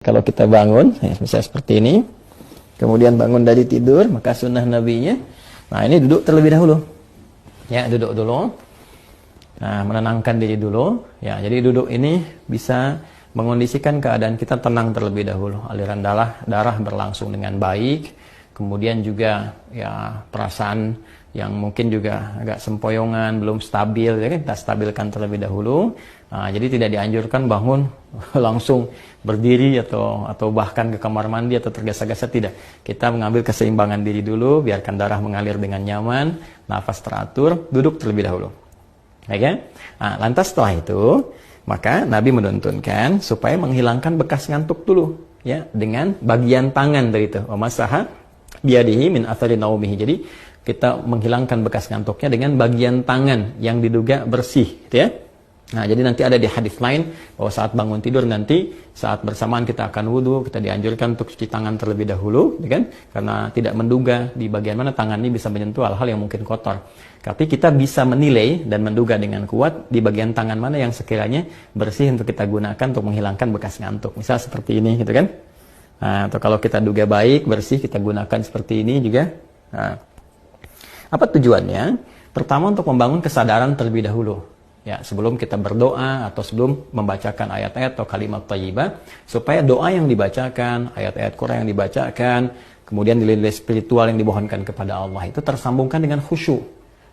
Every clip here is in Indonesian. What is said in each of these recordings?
Kalau kita bangun, ya, misalnya seperti ini, kemudian bangun dari tidur, maka sunnah nabinya, nah ini duduk terlebih dahulu. Ya, duduk dulu. Nah, menenangkan diri dulu. Ya, jadi duduk ini bisa mengondisikan keadaan kita tenang terlebih dahulu. Aliran darah berlangsung dengan baik. Kemudian juga ya perasaan yang mungkin juga agak sempoyongan, belum stabil, ya kan? Kita stabilkan terlebih dahulu. Nah, jadi tidak dianjurkan bangun langsung berdiri atau bahkan ke kamar mandi atau tergesa-gesa, tidak. Kita mengambil keseimbangan diri dulu, biarkan darah mengalir dengan nyaman, nafas teratur, duduk terlebih dahulu. Ya kan? Nah, lantas setelah itu, maka Nabi menuntunkan supaya menghilangkan bekas ngantuk dulu, ya, dengan bagian tangan dari itu. Masaha biadihi min athari naumihi. Jadi kita menghilangkan bekas ngantuknya dengan bagian tangan yang diduga bersih, gitu ya. Nah, jadi nanti ada di hadis lain bahwa saat bangun tidur nanti saat bersamaan kita akan wudhu, kita dianjurkan untuk cuci tangan terlebih dahulu, ya kan? Karena tidak menduga di bagian mana tangan ini bisa menyentuh hal-hal yang mungkin kotor. Tapi kita bisa menilai dan menduga dengan kuat di bagian tangan mana yang sekiranya bersih untuk kita gunakan untuk menghilangkan bekas ngantuk. Misal seperti ini, gitu kan? Nah, atau kalau kita duga baik, bersih, kita gunakan seperti ini juga. Nah, apa tujuannya? Pertama, untuk membangun kesadaran terlebih dahulu. Ya, sebelum kita berdoa atau sebelum membacakan ayat-ayat atau kalimat thayyibah, supaya doa yang dibacakan, ayat-ayat Quran yang dibacakan, kemudian nilai-nilai spiritual yang dimohonkan kepada Allah itu tersambungkan dengan khusyuk.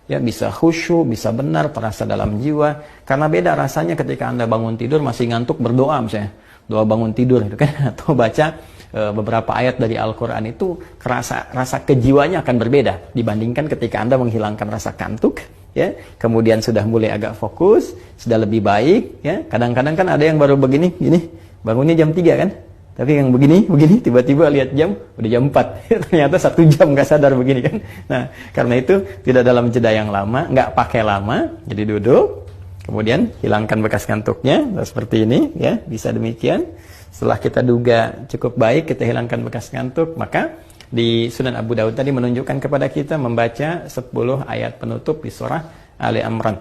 Ya, bisa khusyuk, bisa benar, terasa dalam jiwa. Karena beda rasanya ketika Anda bangun tidur masih ngantuk berdoa misalnya. Doa bangun tidur itu kan, atau baca beberapa ayat dari Al-Quran itu rasa kejiwanya akan berbeda dibandingkan ketika Anda menghilangkan rasa kantuk, ya, kemudian sudah mulai agak fokus, sudah lebih baik, ya. Kadang-kadang kan ada yang baru begini, gini, bangunnya jam 3 kan, tapi yang begini, tiba-tiba lihat jam, udah jam 4, ternyata 1 jam nggak sadar begini kan. Nah, karena itu tidak dalam jeda yang lama, nggak pakai lama, jadi duduk, kemudian hilangkan bekas kantuknya, seperti ini, ya, bisa demikian. Setelah kita duga cukup baik, kita hilangkan bekas ngantuk, maka di Sunan Abu Dawud tadi menunjukkan kepada kita membaca 10 ayat penutup di surah Ali Imran.